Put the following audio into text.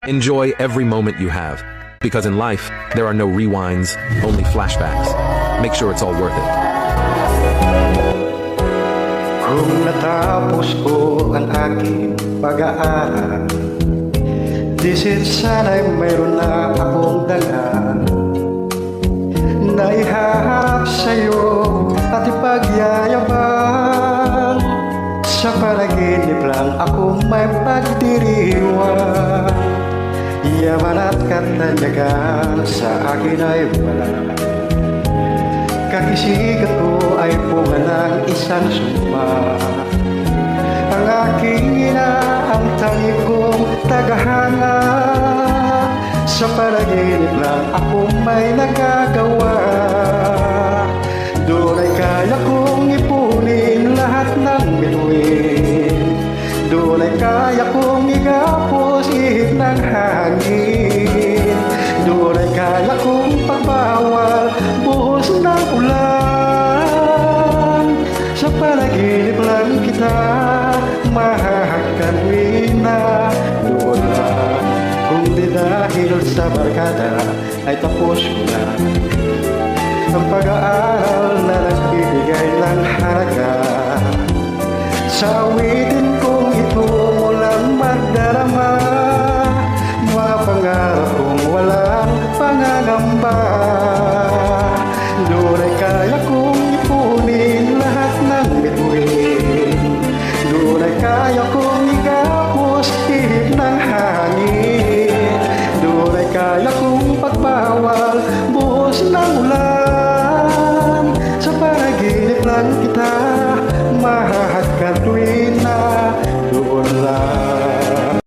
Enjoy every moment you have, because in life, there are no rewinds, only flashbacks. Make sure it's all worth it. Kung natapos ko ang aking pag-aaral, disin sana'y mayroon na akong dala na ihaharap sa'yo at ipagyayabang. Sa panaginip lang ako may pagdiriwang. Yaman at katanyagan sa akin ay wala. Kakisigat ko ay bunga ng isang sumpa. Ang aking ina ang tangi kong tagahanga. Sa panaginip lang ako may nagagawa. Doon ay kaya kong ipunin lahat ng bituin. Doon ay kaya kong igapos ihip ng hangin. Doon ay kaya kong pagbawal buhos ng ulan. Sa panaginip lang kita mahahagkanwin na. Doon lang, kung di dahil sa barkada ay tapos ko na ang pag-aaral na nagbibigay ng halaga. Sa awitin